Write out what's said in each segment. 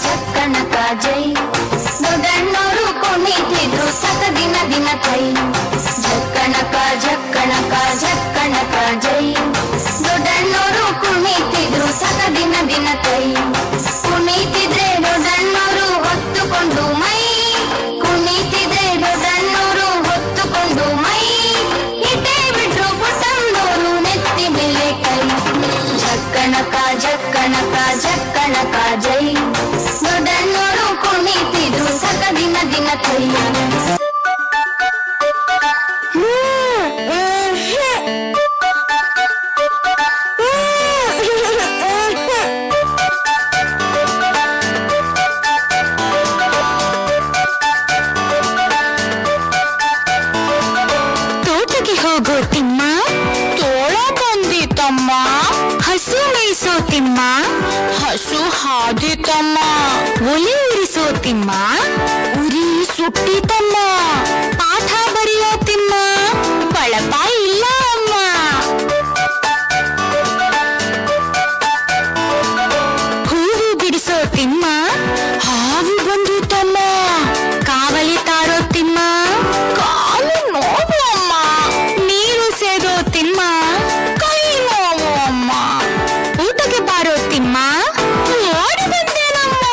ಜಕ್ಕಣಕ ಜೈ ದೊಡ್ಡಣ್ಣೋರು ಕುಣಿತಿದ್ರು ಸತ ದಿನ ದಿನ ಕೈ ಜಕ್ಕಣಕ ಜಕ್ಕಣಕ ಜಕ್ಕಣಕ ಜೈ ದೊಡ್ಡಣ್ಣೋರು ಕುಣಿತಿದ್ರು ಸತ ದಿನ ದಿನ ಕೈ ಕುಣಿತಿದ್ರೆ ದೊಡ್ಡಣ್ಣೋರು ಹೊತ್ತುಕೊಂಡು ಮೈ ಕುಣಿತಿದ್ರೆ ದೊಡ್ಡಣ್ಣೋರು ಹೊತ್ತುಕೊಂಡು ಮೈ ಇಟ್ಟೇ ಬಿಟ್ರು ಪುಟ್ಟಣ್ಣೋರು ನೆತ್ತಿ ಮೇಲೆ ಕೈ ಜಕ್ಕಣಕ ಜಕ್ಕಣಕ ಜಕ್ಕಣಕ ಜೈ ದೊಡ್ಡಣ್ಣೋರು ಕುಣಿತಿದ್ರು ಸತ ದಿನ ದಿನ ಕೈ ತೋಟಕ್ಕೆ ಹೋಗೋ ತಿಮ್ಮ ತೋಳ ಬಂದಿತಮ್ಮ ಹಸು ಮೇಯಿಸೋ ತಿಮ್ಮ ಹಸು ಹಾದಿತಮ್ಮ ಒಲೆ ಉರಿಸೋ ತಿಮ್ಮ ಉರಿ ಸುಟ್ಟಿತಮ್ಮ ಪಾಠ ಬರೆಯೋ ತಿಮ್ಮ ಬಳಪ ಇಲ್ಲ ಅಮ್ಮ ಹೂವು ಬಿಡಿಸೋ ತಿಮ್ಮ ಹಾವು ಬಂದಿತಮ್ಮ ಕಾವಲಿ ತಾರೋ ತಿಮ್ಮ ಕಾಲು ನೋವು ಅಮ್ಮ ನೀರು ಸೇದೋ ತಿಮ್ಮ ಕೈ ನೋವು ಅಮ್ಮ ಊಟಕ್ಕೆ ಬಾರೋ ತಿಮ್ಮ ಓಡಿ ಬಂದೇನಮ್ಮ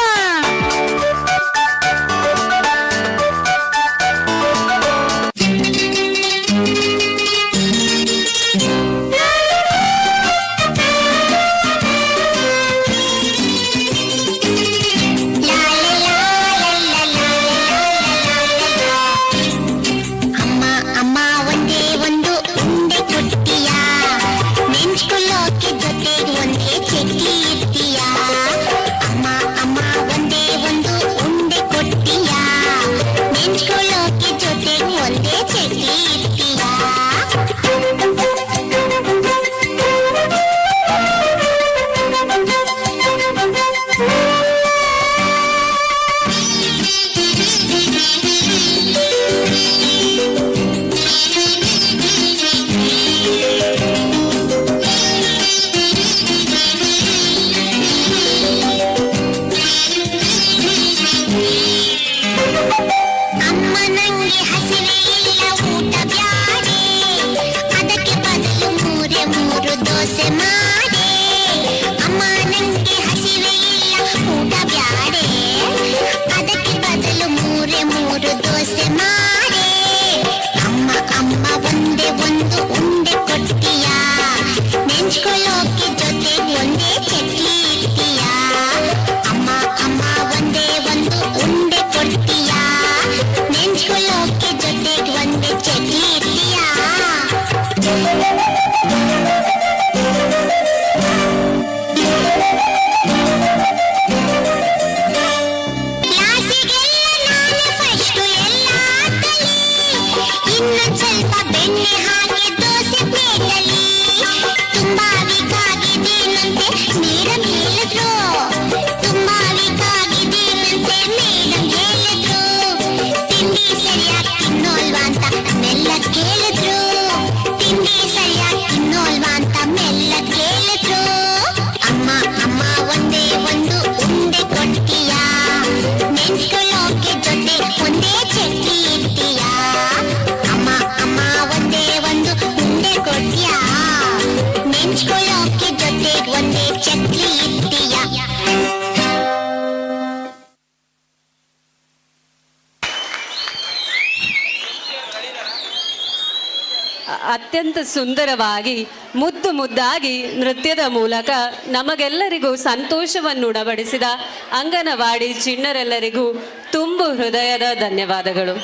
ಅಮ್ಮ ಅಮ್ಮ ಒಂದೇ ಒಂದು ಉಂಡೆ ಕೊಡ್ತೀಯಾ ನೆಂಚ್ಕೊಳ್ಳೋಕೆ ಜೊತೆಗೆ ಒಂದೇ ಚಟ್ನಿ ಇರ್ತೀಯಾ ಅಮ್ಮ ಅಮ್ಮ ಒಂದೇ ಒಂದು ಉಂಡೆ ಕೊಡ್ತೀಯಾ ನೆಂಚ್ಕೊಳ್ಳೋಕೆ ಜೊತೆಗೆ ಒಂದೇ ಚಟ್ನಿ ಇರ್ತೀಯಾ ಅಮ್ಮ ನಂಗೆ ಹಸಿವೆ ಇಲ್ಲ ಊಟ ಬ್ಯಾಡೆ ಅದಕ್ಕೆ ಬದಲು ಮೂರೇ ಮೂರು ದೋಸೆ ಮಾಡೆ ಅಮ್ಮ ನಂಗೆ ಹಸಿವೆ ಇಲ್ಲ ಊಟ ಬ್ಯಾಡೆ ಅದಕ್ಕೆ ಬದಲು ಮೂರೇ ಮೂರು ದೋಸೆ ಮಾಡೆ ಅಮ್ಮ ಅಮ್ಮ ಒಂದೇ ಒಂದು ಉಂಡೆ ಕೊಡ್ತೀಯಾ ನೆಂಚ್ಕೊಳ್ಳೋಕೆ ಜೊತೆಗೆ ಒಂದೇ ಚಟ್ನಿ ಇರ್ತೀಯಾ ಅಮ್ಮ ಅಮ್ಮ ಒಂದೇ ಒಂದು ಉಂಡೆ ಕೊಡ್ತೀಯಾ ನೆಂಚ್ಕೊಳ್ಳೋಕೆ ಜೊತೆಗೆ ಒಂದೇ ಚಟ್ನಿ ಇರ್ತೀಯಾ ಕ್ಲಾಸಿಗೆಲ್ಲ ನಾನೇ ಫಸ್ಟು ಎಲ್ಲ ಕಲಿ ಇನ್ನೊಂದ್ ಸ್ವಲ್ಪ ಬೆಣ್ಣೆ ಹಾಕಿ ದೋಸೆ ಪ್ಲೇಟಲ್ಲಿ ತುಂಬಾ ಬೇಕಾಗಿದೇನಂತೆ ಮೇಡಮ್ ಹೇಳಿದ್ರು ತುಂಬಾ ಬೇಕಾಗಿದೇನಂತೆ ಮೇಡಮ್ ಹೇಳಿದ್ರು ತಿಂಡಿ ಸರಿಯಾಗಿ ತಿನ್ನೋಲ್ವಾ ಅಂತ ಮೆಲ್ಲ ಕೇಳಿದ್ರು ತಿಂಡಿ ಸರಿಯಾಗಿ ತಿನ್ನೋಲ್ವಾ ಅಂತ ಮೆಲ್ಲ ಕೇಳಿದ್ರು ಅಮ್ಮ ಅಮ್ಮ ಒಂದೇ ಒಂದು ಉಂಡೆ ಕೊಡ್ತೀಯಾ ನೆಂಚ್ಕೊಳ್ಳೋಕೆ ಜೊತೆ ಒಂದೇ ಚಟ್ನಿ ಇರ್ತೀಯಾ ಅಮ್ಮ ಅಮ್ಮ ಒಂದೇ ಒಂದು ಉಂಡೆ ಕೊಡ್ತೀಯಾ ನೆಂಚ್ಕೊಳ್ಳೋಕೆ ಜೊತೆ ಒಂದೇ ಚಟ್ನಿ ಇರ್ತೀಯಾ ಅತ್ಯಂತ ಸುಂದರವಾಗಿ ಮುದ್ದು ಮುದ್ದಾಗಿ ನೃತ್ಯದ ಮೂಲಕ ನಮಗೆಲ್ಲರಿಗೂ ಸಂತೋಷವನ್ನುಣಬಡಿಸಿದ ಅಂಗನವಾಡಿ ಚಿಣ್ಣರೆಲ್ಲರಿಗೂ ತುಂಬು ಹೃದಯದ ಧನ್ಯವಾದಗಳು.